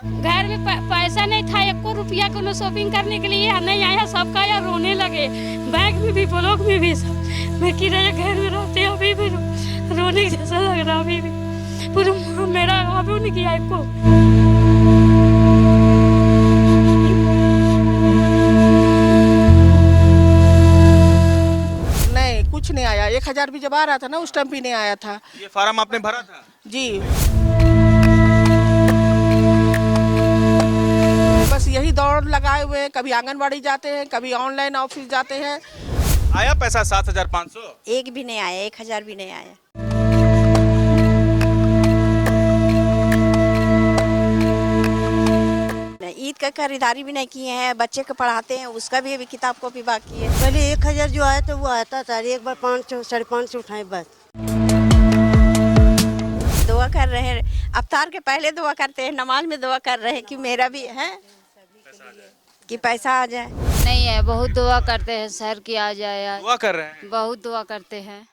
घर में पैसा नहीं था, 1 रुपया को शॉपिंग करने के लिए नहीं आया, सबका यार रोने लगे। बैंक में भी, ब्लॉक में भी सब। मैं किराया घर में रहती हूँ, अभी भी रोने जैसा लग रहा, अभी भी पूरा मेरा अभी नहीं किया को। नहीं, कुछ नहीं आया। 1000 भी जब आ रहा था ना, उस टाइम भी नहीं आया था। ये फार्म आपने भरा था? जी, बस यही दौड़ लगाए हुए हैं। कभी आंगनबाड़ी जाते हैं, कभी ऑनलाइन ऑफिस जाते हैं। आया पैसा 7500? एक भी नहीं आया, 1000 भी नहीं आया। ईद का खरीदारी भी नहीं किए हैं, बच्चे को पढ़ाते हैं, उसका भी अभी किताब कॉपी बाकी है। पहले 1000 जो आया था वो आता था, एक बार 500 550 उठाए बस। दुआ कर रहे हैं, अफ्तार के पहले दुआ करते हैं, नमाज में दुआ कर रहे हैं कि मेरा भी है कि पैसा आ जाए। नहीं है, बहुत दुआ करते हैं सर कि आ जाए, दुआ कर रहे हैं। बहुत दुआ करते हैं।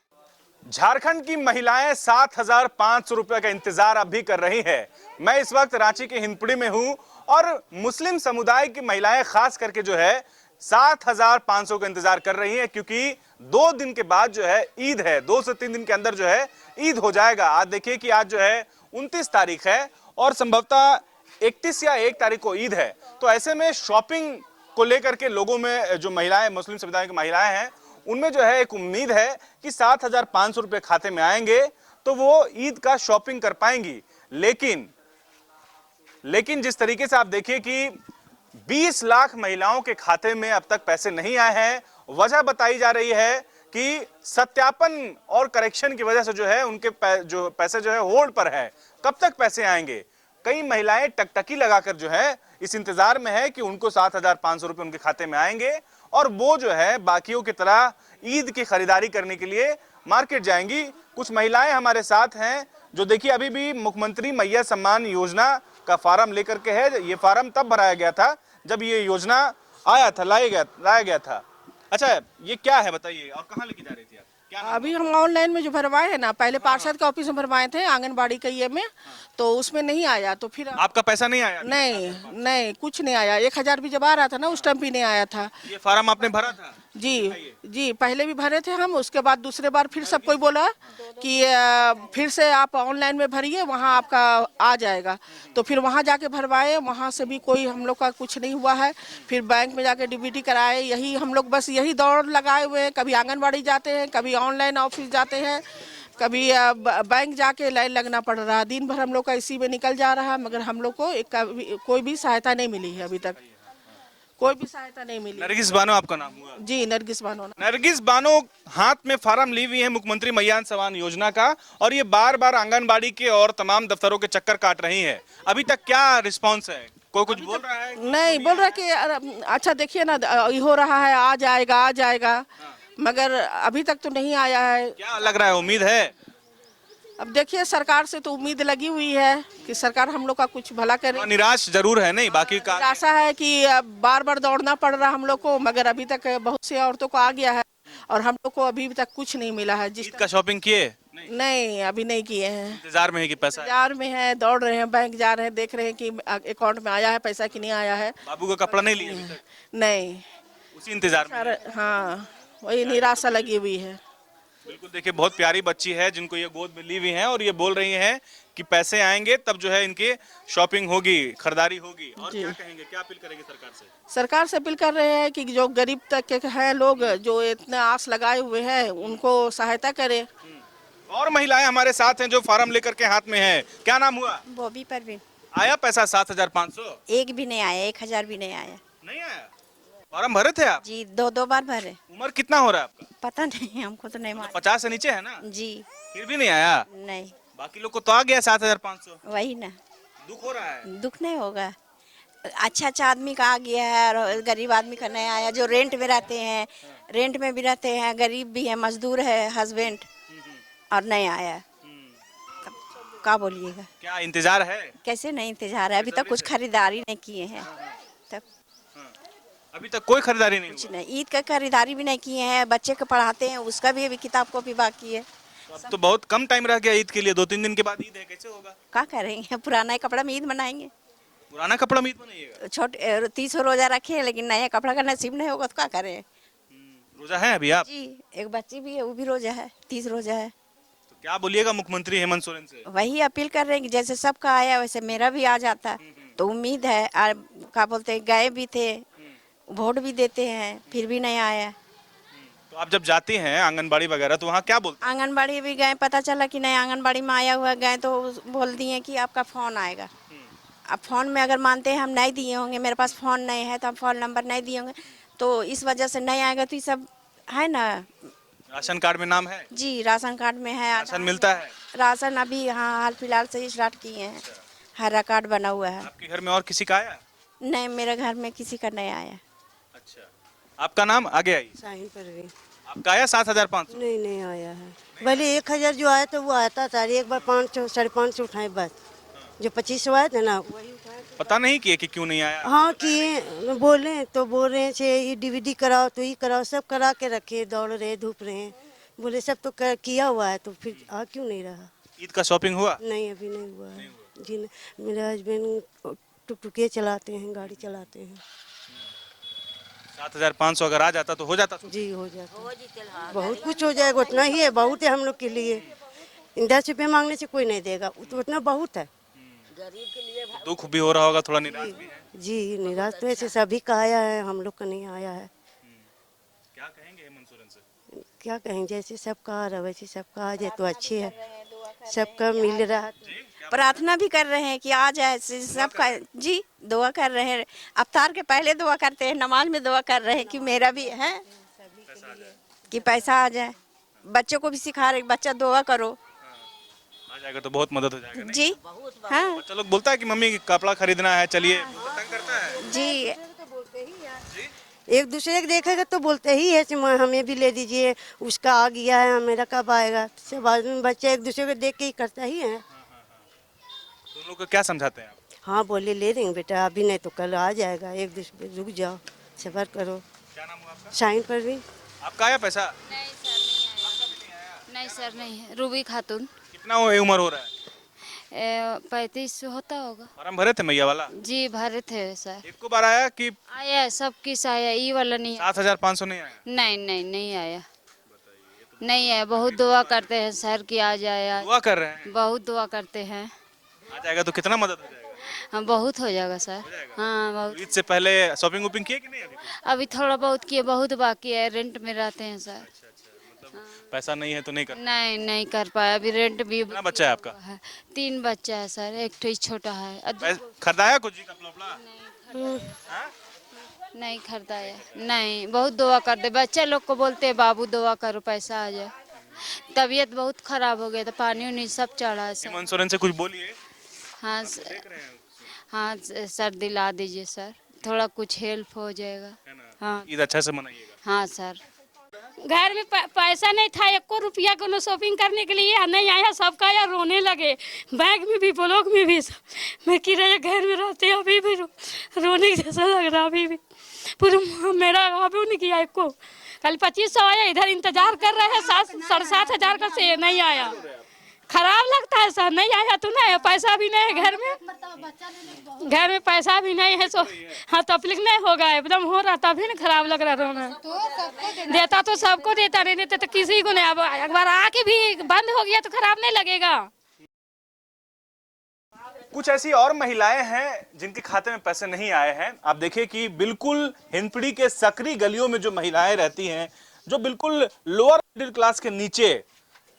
झारखंड की महिलाएं 7500 रुपए का इंतजार अब भी कर रही है। मैं इस वक्त रांची के हिंदपीढ़ी में हूं और मुस्लिम समुदाय की महिलाएं खास करके जो है 7500 का इंतजार कर रही हैं, क्योंकि 2 दिन के बाद जो है ईद है। 2 से 3 दिन के अंदर जो है ईद हो जाएगा। आज देखिए कि आज जो है 29 तारीख है और संभवतः 31 या 1 तारीख को ईद है। तो ऐसे में शॉपिंग को लेकर के लोगों में जो महिलाएं, मुस्लिम समुदाय की महिलाएं हैं, उनमें जो है एक उम्मीद है कि 7500 रुपए खाते में आएंगे तो वो ईद का शॉपिंग कर पाएंगी। लेकिन जिस तरीके से आप देखिए कि 20 लाख महिलाओं के खाते में अब तक पैसे नहीं आए हैं। वजह बताई जा रही है कि सत्यापन और करेक्शन की वजह से जो है उनके जो पैसे जो है होल्ड पर है। कब तक पैसे आएंगे? कई महिलाएं टकटकी लगाकर जो है इस इंतजार में है कि उनको 7500 रुपए उनके खाते में आएंगे और वो जो है बाकियों की तरह ईद की खरीदारी करने के लिए मार्केट जाएंगी। कुछ महिलाएं हमारे साथ हैं जो देखिए अभी भी मुख्यमंत्री मैया सम्मान योजना का फार्म लेकर के है। ये फार्म तब भराया गया था जब ये योजना आया था, लाया गया था। अच्छा, ये क्या है बताइए, और कहाँ लेके जा रही थी आप? क्या नाम? अभी हम ऑनलाइन में जो भरवाए हैं ना, पहले पार्षद के ऑफिस में भरवाए थे, आंगनबाड़ी के ये में, तो उसमें नहीं आया। तो फिर आपका पैसा नहीं आया? नहीं, कुछ नहीं आया। 1000 भी जब आ रहा था ना, उस टाइम भी नहीं आया था। ये फार्म आपने भरा था? जी, पहले भी भरे थे हम। उसके बाद दूसरे बार फिर सब कोई बोला कि फिर से आप ऑनलाइन में भरिए, वहाँ आपका आ जाएगा। तो फिर वहाँ जाके भरवाए, वहाँ से भी कोई हम लोग का कुछ नहीं हुआ है। फिर बैंक में जाके डीबीटी कराए। यही हम लोग बस यही दौड़ लगाए हुए हैं। कभी आंगनबाड़ी जाते हैं, कभी ऑनलाइन ऑफिस जाते हैं, कभी बैंक जाके लाइन लगना पड़ रहा है। दिन भर हम लोग का इसी में निकल जा रहा है, मगर हम लोग को कोई भी सहायता नहीं मिली है अभी तक। कोई भी सहायता नहीं मिली। नरगिस बानो आपका नाम हुआ? जी, नरगिस बानो। नरगिस बानो हाथ में फार्म ली हुई है मुख्यमंत्री मैया सम्मान योजना का, और ये बार बार आंगनबाड़ी के और तमाम दफ्तरों के चक्कर काट रही है। अभी तक क्या रिस्पांस है? कोई कुछ बोल रहा है? नहीं बोल रहा कि अच्छा देखिए ना, ये हो रहा है, आ जाएगा, मगर अभी तक तो नहीं आया है। क्या लग रहा है, उम्मीद है? अब देखिए, सरकार से तो उम्मीद लगी हुई है कि सरकार हम लोग का कुछ भला करे। निराश जरूर है, नहीं बाकी का आशा है कि बार बार दौड़ना पड़ रहा हम लोग को, मगर अभी तक बहुत सी औरतों को आ गया है और हम लोग को अभी तक कुछ नहीं मिला है। ईद का शॉपिंग किए? नहीं, अभी नहीं किए हैं। इंतजार में है कि पैसा आए। इंतजार में है, दौड़ रहे हैं, बैंक जा रहे हैं, देख रहे हैं कि अकाउंट में आया है पैसा कि नहीं आया है। बाबू का कपड़ा नहीं लिया अभी तक? नहीं, उसी इंतजार में? हाँ, वही निराशा लगी हुई है। बिल्कुल, देखिए बहुत प्यारी बच्ची है जिनको ये गोद में ली हुई है और ये बोल रही हैं कि पैसे आएंगे तब जो है इनकी शॉपिंग होगी, खरीदारी होगी। और क्या कहेंगे, क्या अपील करेंगे सरकार से? सरकार से अपील कर रहे हैं कि जो गरीब तक के हैं लोग, जो इतने आस लगाए हुए हैं, उनको सहायता करे। और महिलाएं हमारे साथ हैं जो फार्म लेकर के हाथ में है। क्या नाम हुआ? बॉबी परवीन। आया पैसा 7500? एक भी नहीं आया, 1000 भी नहीं आया। नहीं आया? फार्म भरे थे आप? जी, 2 बार भरे। उम्र कितना हो रहा है आपका? पता नहीं, हमको तो नहीं मालूम। 50 से नीचे है ना? जी, फिर भी नहीं आया? नहीं, बाकी लोग को तो आ गया 7500। वही ना, दुख हो रहा है? दुख नहीं होगा। अच्छा आदमी का आ गया है और गरीब आदमी का नहीं आया। जो रेंट में रहते हैं, रेंट में भी रहते हैं, गरीब भी है, मजदूर है, हस्बैंड, और नहीं आया। तब क्या बोलिएगा? क्या इंतजार है? कैसे नहीं इंतजार है? अभी तक कुछ खरीदारी नहीं किए हैं। तब अभी तक कोई खरीदारी नहीं कुछ हुआ? नहीं, ईद का खरीदारी भी नहीं किए हैं, बच्चे को पढ़ाते हैं, उसका भी अभी किताब कॉपी बाकी है। अब तो बहुत कम टाइम रह गया ईद के लिए, 2-3 दिन के बाद ईद है, कैसे होगा? क्या करेंगे, पुराना कपड़ा में ईद मनाएंगे। पुराना कपड़ा में ईद बनाइएगा? छोटे 30 रोजा रखे हैं, लेकिन नया कपड़ा का नसीब नहीं होगा तो क्या करें। रोजा है अभी आप? जी, एक बच्ची भी है, वो भी रोजा है, 30 रोजा है। तो क्या बोलिएगा मुख्यमंत्री हेमंत सोरेन से? वही अपील कर रहे हैं कि जैसे सबका आया वैसे मेरा भी आ जाता, तो उम्मीद है। और क्या बोलते हैं, गए भी थे, वोट भी देते हैं, फिर भी नहीं आया। तो आप जब जाती हैं आंगनबाड़ी वगैरह तो वहाँ क्या बोलते आंगनबाड़ी भी गए, पता चला कि नहीं आंगनबाड़ी में आया हुआ, गए तो बोल दिए कि आपका फ़ोन आएगा। अब फ़ोन में अगर मानते हैं हम नहीं दिए होंगे, मेरे पास फ़ोन नहीं है तो हम फ़ोन नंबर नहीं दिए होंगे, तो इस वजह से नहीं आएगा। तो ये सब है ना। हैं? राशन कार्ड में नाम है? जी, राशन कार्ड में है। राशन मिलता है? राशन अभी हाँ हाल फिलहाल से ही स्टार्ट किए हैं, हरा कार्ड बना हुआ है। आपके घर में और किसी का आया? नहीं, मेरे घर में किसी का नहीं आया। अच्छा, आपका नाम आगे आई? साहिल परवीन। आपका आया 7,500? नहीं नहीं आया है। पहले 1,000 जो आया था वो आता था, एक बार 500 550 उठाए बस। जो 2500 आए थे ना वही उठाए। पता नहीं किए कि क्यों नहीं आया? हाँ किए, बोले तो बोल रहे थे ये डीवीडी कराओ तो ये कराओ, सब करा के रखे, दौड़ रहे धूप रहे हैं। बोले सब तो किया हुआ है, तो फिर आ क्यों नहीं रहा? ईद का शॉपिंग हुआ? नहीं अभी नहीं हुआ है जी। मेरे हस्बैंड टुकटुके चलाते हैं, गाड़ी चलाते हैं। 7,500 अगर आ जाता तो हो जाता? जी हो जाता, बहुत कुछ हो जाएगा। उतना ही है, बहुत है हम लोग के लिए। 10 रुपये मांगने से कोई नहीं देगा, तो उतना बहुत है। दुख भी हो रहा होगा, थोड़ा निराश भी है? जी निराश तो ऐसे सभी का आया है, हम लोग का नहीं आया है। क्या कहेंगे हेमंत सोरेन से? क्या कहें, जैसे सबका आ रहा वैसे सबका आ जाए तो अच्छी है, सबका मिल रहा है। प्रार्थना भी कर रहे हैं कि आ जाए सबका। जी, दुआ कर रहे हैं, अफ्तार के पहले दुआ करते हैं, नमाज में दुआ कर रहे हैं कि मेरा भी है कि पैसा आ जाए। बच्चों को भी सिखा रहे, बच्चा दुआ करो। आ जाएगा तो बहुत मदद हो जाएगा नहीं? जी हाँ बच्चा लोग बोलता है कि मम्मी कपड़ा खरीदना है, चलिए, तंग करता है? जी। एक दूसरे को देखेगा तो बोलते ही है कि हमें भी ले दीजिए, उसका आ गया है, मेरा कब आएगा। सब आदमी बच्चे एक दूसरे को देख के ही करता ही है। तो उन लोग को क्या समझाते हैं आप? हाँ बोले ले देंगे बेटा, अभी नहीं तो कल आ जाएगा, एक दूसरे रुक जाओ, सबर करो। क्या नाम हुआ आपका? शाइन परवीन। आपका आया पैसा? नहीं सर नहीं है। रूबी खातून। कितना उम्र हो रहा है? 35 होता होगा। फॉर्म भरे थे मैया वाला? जी भरे थे सर। एक को बार आया कि आया, सब किस आया, ई वाला नहीं आया। 7,500 नहीं आया? नहीं आया, नहीं आया। बहुत दुआ करते हैं सर कि आ जाए, दुआ कर रहे हैं? बहुत दुआ करते हैं। आ जाएगा तो कितना मदद हो जाएगा? हाँ बहुत हो जाएगा सर। हाँ बहुत। ईद से पहले शॉपिंग वॉपिंग किए कि नहीं अभी? अभी थोड़ा बहुत किए, बहुत बाकी है। रेंट में रहते हैं सर। पैसा नहीं है तो नहीं कर? नहीं कर पाया अभी। रेंट भी कितना बच्चा है आपका? है। 3 बच्चा है सर, एक तो छोटा है। खरीदाया कुछ जी कपड़ा वपड़ा? हाँ? नहीं खरीदाया। नहीं, बहुत दुआ करते बच्चे लोग को, बोलते हैं बाबू दुआ करो पैसा आ जाए। तबीयत बहुत खराब हो गया था, पानी उनी सब चढ़ा है सर। हेमंत सोरेन से कुछ बोलिए। हाँ हाँ सर दिला दीजिए सर, थोड़ा कुछ हेल्प हो जाएगा। हाँ ईद अच्छा से मनाइएगा। हाँ सर। घर में पैसा नहीं था, 1 रुपया को शॉपिंग करने के लिए नहीं आया, सबका यार रोने लगे। बैंक में भी, ब्लॉक में भी। मैं किराया घर में रहते हैं, अभी भी रोने जैसा लग रहा। अभी भी पूरा मेरा अभी नहीं किया एक को। कल 2500 आया, इधर इंतजार कर रहे हैं 7,500 का से नहीं आया। खराब लगता है सर, नहीं आया तो नहीं, पैसा भी नहीं है घर में पैसा भी नहीं है। सो हाँ तकलीफ नहीं होगा, एकदम हो रहा, तभी ना खराब लग रहा रोना। देता तो सबको देता, नहीं देता तो किसी को नहीं। अब एक बार आके भी बंद हो गया तो खराब नहीं लगेगा। कुछ ऐसी और महिलाएं हैं जिनके खाते में पैसे नहीं आए हैं। आप देखिए कि बिल्कुल हिंदपीढ़ी के सकरी गलियों में जो महिलाएं रहती हैं, जो बिल्कुल लोअर मिडिल क्लास के नीचे,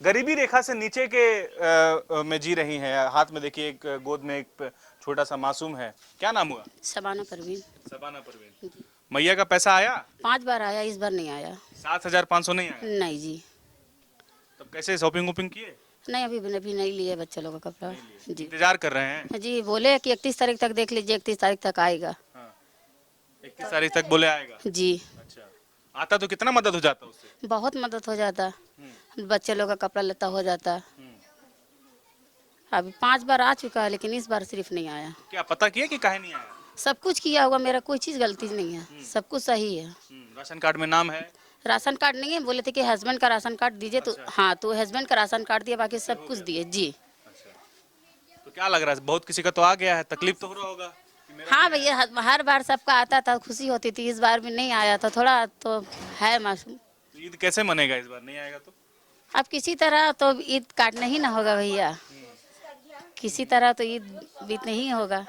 गरीबी रेखा से नीचे के में जी रही हैं। हाथ में देखिए एक गोद में एक छोटा सा मासूम है। क्या नाम हुआ? शबाना परवीन। शबाना परवीन। मैया का पैसा आया? 5 बार आया, इस बार नहीं आया। 7,500 नहीं आया? नहीं जी। तब कैसे शॉपिंग वॉपिंग किए? नहीं अभी नहीं लिए बच्चे लोग का कपड़ा जी। इंतजार कर रहे हैं? जी बोले कि 31 तारीख तक देख लीजिए, 31 तारीख तक आएगा। 31 तारीख तक बोले आएगा? जी। अच्छा, आता तो कितना मदद हो जाता उससे? बहुत मदद हो जाता, बच्चे लोग का कपड़ा लता हो जाता। अभी 5 बार आ चुका है, लेकिन इस बार सिर्फ नहीं आया। क्या पता किया कि काहे नहीं आया? सब कुछ किया होगा, मेरा कोई चीज़ गलती नहीं है, सब कुछ सही है। राशन कार्ड में नाम है? राशन कार्ड नहीं है, बोले थे कि हस्बैंड का राशन कार्ड दीजिए। तो हाँ, तो हस्बैंड का राशन कार्ड दिया, बाकी सब कुछ दिए जी। तो क्या लग रहा है, बहुत किसी का तो आ गया है, तकलीफ तो हो रहा होगा? हाँ भैया, हर बार सबका आता था, खुशी होती थी। इस बार भी नहीं आया था, थोड़ा तो है मासूम। ईद कैसे मनेगा इस बार, नहीं आएगा तो? अब किसी तरह तो ईद काटना ही ना होगा भैया, किसी तरह तो ईद बीतना ही होगा।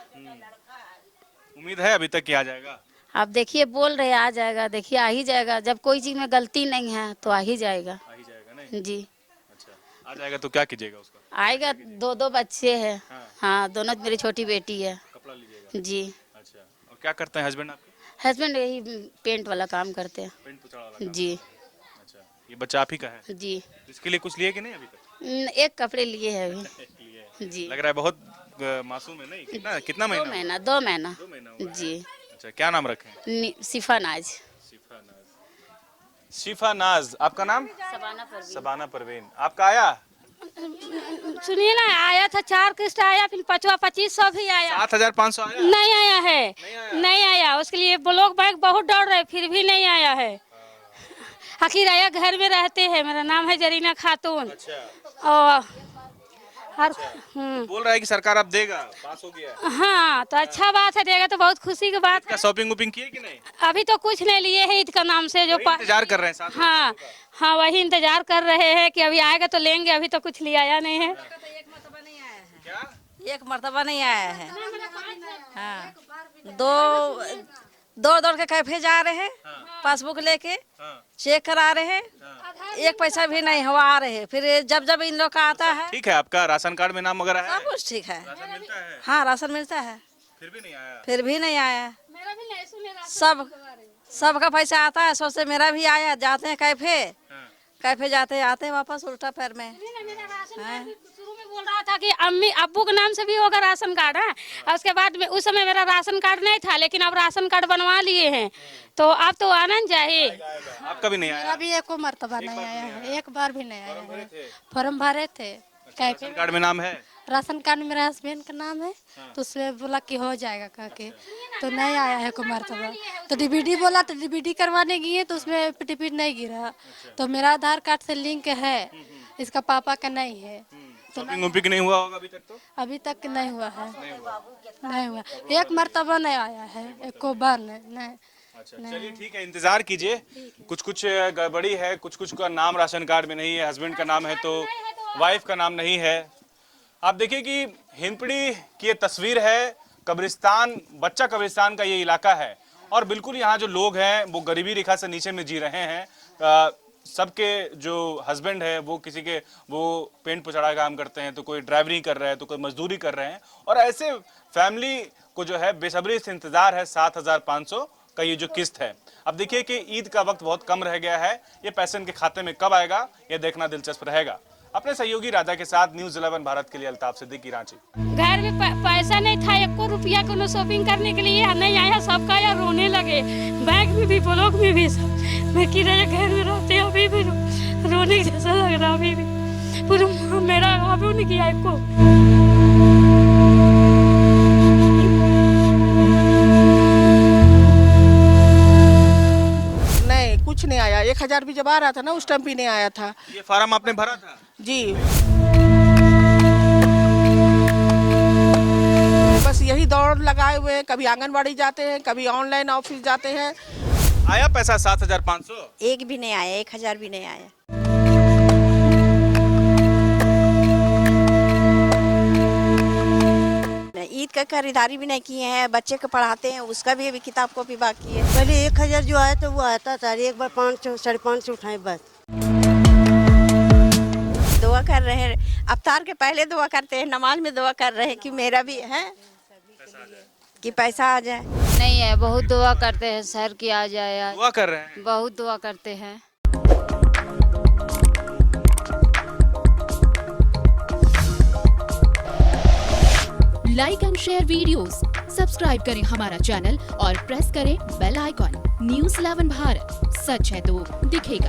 उम्मीद है अभी तक कि आ जाएगा? आप देखिए, बोल रहे आ जाएगा, देखिए आ ही जाएगा। जब कोई चीज में गलती नहीं है तो आ ही जाएगा। आ ही जाएगा नहीं? जी अच्छा, आ जाएगा तो क्या कीजिएगा उसका? आएगा, दो बच्चे हैं। हाँ। हाँ, दोनों मेरी छोटी बेटी है। कपड़ा लीजिएगा? जी। अच्छा, और क्या करते हैं हस्बैंड आपके? हस्बैंड यही पेंट वाला काम करते हैं। पेंट पुचाड़ा वाला काम? जी अच्छा, ये बच्चा आप ही का है? जी। इसके लिए कुछ लिए कि नहीं अभी तक? एक कपड़े लिए हैं अभी। लिए है। जी, लग रहा है बहुत मासूम है, नहीं? कितना कितना 2 महीना? महीना 2 महीना। 2 महीना हुआ है। जी। अच्छा, क्या नाम रखे हैं? सिफा नाज। शिफा नाज। शिफा नाज, आपका नाम? सबाना परवीन। सबाना परवीन। आपका आया? सुनिए ना, आया था 4 किस्त आया, फिर 2500 भी आया। 7500 आया? नहीं आया है, आया? नहीं आया। उसके लिए ब्लॉक बैंक बहुत दौड़ रहे, फिर भी नहीं आया है। आखिर आया, घर में रहते हैं। मेरा नाम है जरीना खातून। अच्छा, और हर बोल रहा है कि सरकार अब देगा, पास हो गया है। हाँ, तो अच्छा बात है, देगा तो बहुत खुशी की बात क्या है। शॉपिंग वॉपिंग किए कि नहीं? अभी तो कुछ नहीं लिए है ईद का नाम से, जो वही इंतजार कर रहे हैं साथ में? हाँ हाँ, वही इंतजार कर रहे हैं कि अभी आएगा तो लेंगे। अभी तो कुछ लिया आया नहीं है। क्या? एक मर्तबा नहीं आया है। हाँ, दौड़ के कैफे जा रहे हैं, पासबुक लेके हाँ, चेक करा रहे हैं, एक पैसा भी नहीं हुआ आ रहे हैं। फिर जब इन लोग का आता है, ठीक है, आपका राशन कार्ड में नाम वगैरह है? सब कुछ ठीक है। राशन मिलता है? हाँ, राशन मिलता है, फिर भी नहीं आया? फिर भी नहीं आया। मेरा भी नहीं सुने राशन सबका पैसा आता है, सोचते मेरा भी आया। जाते हैं कैफे जाते आते वापस उल्टा पैर में। मेरा राशन कार्ड भी शुरू में बोल रहा था कि अम्मी अब्बू के नाम से भी होगा राशन कार्ड है। और उसके बाद में उस समय मेरा राशन कार्ड नहीं था, लेकिन अब राशन कार्ड बनवा लिए हैं, तो अब तो आना चाहिए। आपका भी नहीं आया? अभी एको मर्तबा नहीं आया है, एक बार भी नहीं आया है। फॉर्म भरे थे, राशन कार्ड में नाम है? राशन कार्ड मेरा हस्बैंड का नाम है, तो उसमें बोला कि हो जाएगा कह के, तो नहीं आया है को मर्तबा। तो डीबीडी बोला, तो डीबीडी करवाने गए तो उसमें टिकट नहीं गिरा। तो मेरा आधार कार्ड से लिंक है, इसका पापा का नहीं है। शॉपिंग वॉपिंग नहीं हुआ होगा अभी तक तो? अभी तक नहीं हुआ है, नहीं हुआ। एक मर्तबा नहीं आया है, एको बार नहीं। अच्छा, चलिए ठीक है, इंतजार कीजिए। कुछ गड़बड़ी है, कुछ का नाम राशन कार्ड में नहीं है, हस्बैंड का नाम है तो वाइफ का नाम नहीं है। आप देखिए कि हिंदपीढ़ी की ये तस्वीर है, कब्रिस्तान, बच्चा कब्रिस्तान का ये इलाका है। और बिल्कुल यहाँ जो लोग हैं वो गरीबी रेखा से नीचे में जी रहे हैं। सबके जो हस्बैंड है वो किसी के वो पेंट पुचाड़ा काम करते हैं, तो कोई ड्राइवरी कर रहा है, तो कोई मजदूरी कर रहे हैं। और ऐसे फैमिली को जो है बेसब्री से इंतजार है 7500 का ये जो किस्त है। अब देखिए कि ईद का वक्त बहुत कम रह गया है, ये पैसे इनके खाते में कब आएगा ये देखना दिलचस्प रहेगा। अपने सहयोगी राधा के साथ न्यूज़ 11 भारत के लिए अल्ताफ सिद्दीकी, रांची। घर में पैसा नहीं था, 1 रुपया को शॉपिंग करने के लिए नहीं आया। सबका यार रोने लगे, बैंक में भी ब्लॉक में भी सब। मैं किराया घर में रहते अभी भी रोने जैसा लग रहा, अभी भी पूरा मेरा अभी नहीं किया को। कुछ नहीं आया। 1000 भी जब आ रहा था ना, उस टाइम भी नहीं आया था। ये फार्म आपने भरा था? जी, बस यही दौड़ लगाए हुए हैं। कभी आंगनबाड़ी जाते हैं, कभी ऑनलाइन ऑफिस जाते हैं। आया पैसा 7500? एक भी नहीं आया, 1000 भी नहीं आया। ईद का खरीदारी भी नहीं किए हैं, बच्चे को पढ़ाते हैं, उसका भी अभी किताब कॉपी बाकी है। पहले 1000 जो आया तो वो आता था, एक बार 500 550 उठाए बस। दुआ कर रहे हैं, अफ्तार के पहले दुआ करते हैं, नमाज में दुआ कर रहे हैं कि मेरा भी है कि पैसा आ जाए। नहीं है, बहुत दुआ करते हैं सर की आ जाए, दुआ कर रहे हैं? बहुत दुआ करते हैं। Like and share videos, subscribe करें हमारा चैनल और प्रेस करें बेल आइकॉन। न्यूज़ 11 भारत, सच है तो दिखेगा।